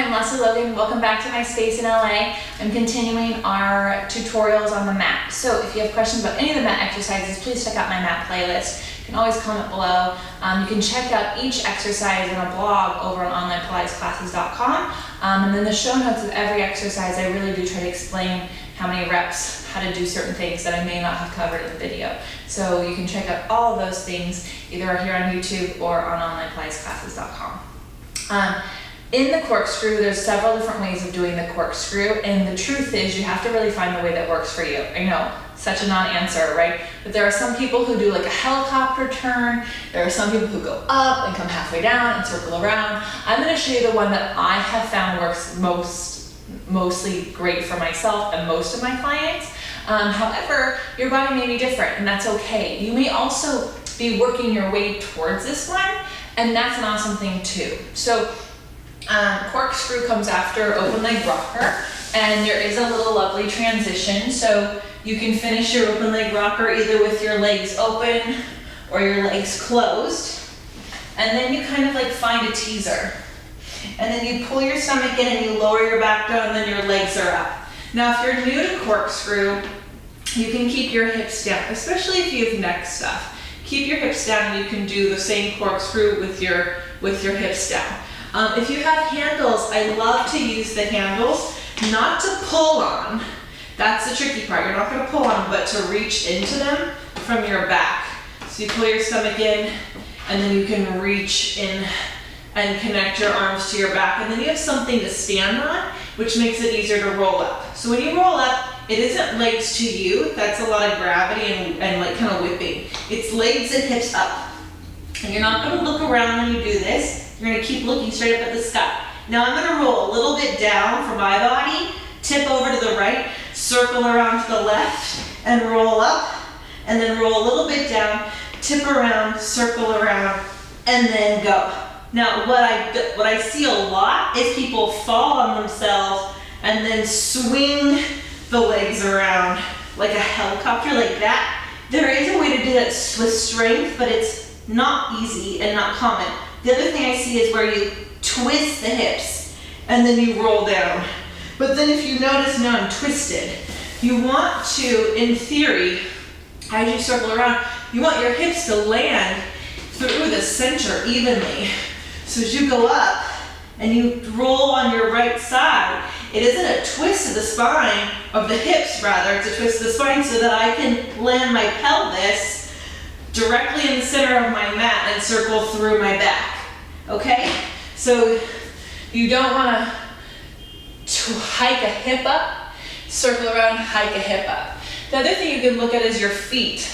I'm Lesley Logan. Welcome back to my space in LA. I'm continuing our tutorials on the mat. So if you have questions about any of the mat exercises, please check out my mat playlist. You can always comment below. You can check out each exercise in a blog over on onlinepilatesclasses.com. And then the show notes of every exercise, I really do try to explain how many reps, how to do certain things that I may not have covered in the video. So you can check out all of those things either here on YouTube or on onlinepilatesclasses.com. In the corkscrew, there's several different ways of doing the corkscrew, and the truth is you have to really find the way that works for you. I know, such a non-answer, right? But there are some people who do like a helicopter turn. There are some people who go up and come halfway down and circle around. I'm gonna show you the one that I have found works mostly great for myself and most of my clients. However, your body may be different, and that's okay. You may also be working your way towards this one, and that's an awesome thing too. So corkscrew comes after open leg rocker, and there is a little lovely transition. So you can finish your open leg rocker either with your legs open or your legs closed, and then you kind of like find a teaser. And then you pull your stomach in and you lower your back down, and then your legs are up. Now if you're new to corkscrew, you can keep your hips down, especially if you have neck stuff. Keep your hips down, and you can do the same corkscrew with your hips down. If you have handles, I love to use the handles, not to pull on. That's the tricky part. You're not going to pull on, but to reach into them from your back. So you pull your stomach in, and then you can reach in and connect your arms to your back, and then you have something to stand on, which makes it easier to roll up. So when you roll up, it isn't legs to you. That's a lot of gravity and like kind of whipping. It's legs and hips up. And you're not going to look around when you do this. You're going to keep looking straight up at the sky. Now I'm going to roll a little bit down for my body, tip over to the right, circle around to the left, and roll up, and then roll a little bit down, tip around, circle around, and then go. Now what I see a lot is people fall on themselves and then swing the legs around like a helicopter, like that. There is a way to do that with strength, but it's not easy and not common. The other thing I see is where you twist the hips and then you roll down. But then if you notice now I'm twisted, you want to, in theory, as you circle around, you want your hips to land through the center evenly. So as you go up and you roll on your right side, it isn't a twist of the spine, of the hips rather, it's a twist of the spine so that I can land my pelvis directly in the center of my mat and circle through my back, okay? So you don't want to hike a hip up, circle around, hike a hip up. The other thing you can look at is your feet.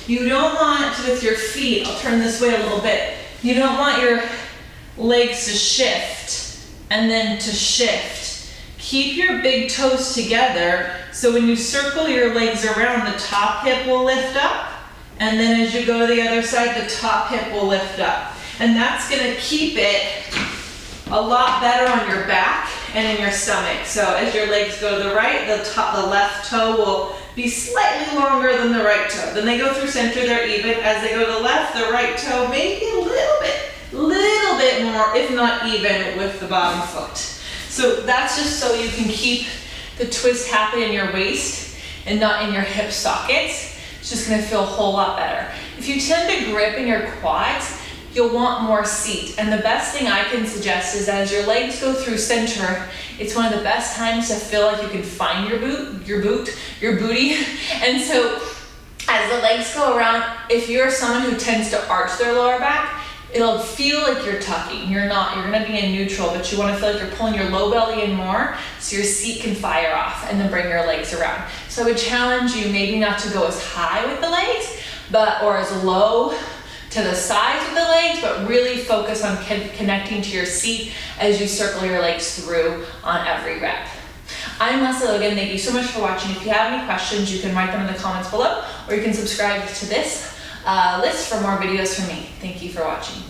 You don't want, with your feet, I'll turn this way a little bit, you don't want your legs to shift and then to shift. Keep your big toes together so when you circle your legs around, the top hip will lift up, and then as you go to the other side, the top hip will lift up. And that's gonna keep it a lot better on your back and in your stomach. So as your legs go to the right, the left toe will be slightly longer than the right toe. Then they go through center, they're even. As they go to the left, the right toe may be a little bit more, if not even, with the bottom foot. So that's just so you can keep the twist happening in your waist and not in your hip sockets. It's just gonna feel a whole lot better. If you tend to grip in your quads, you'll want more seat. And the best thing I can suggest is as your legs go through center, it's one of the best times to feel like you can find your booty. And so as the legs go around, if you're someone who tends to arch their lower back, it'll feel like you're tucking. You're not, you're gonna be in neutral, but you wanna feel like you're pulling your low belly in more so your seat can fire off and then bring your legs around. So I would challenge you maybe not to go as high with the legs, or as low to the sides of the legs, but really focus on connecting to your seat as you circle your legs through on every rep. I'm Lesley Logan. Thank you so much for watching. If you have any questions, you can write them in the comments below, or you can subscribe to this list for more videos from me. Thank you for watching.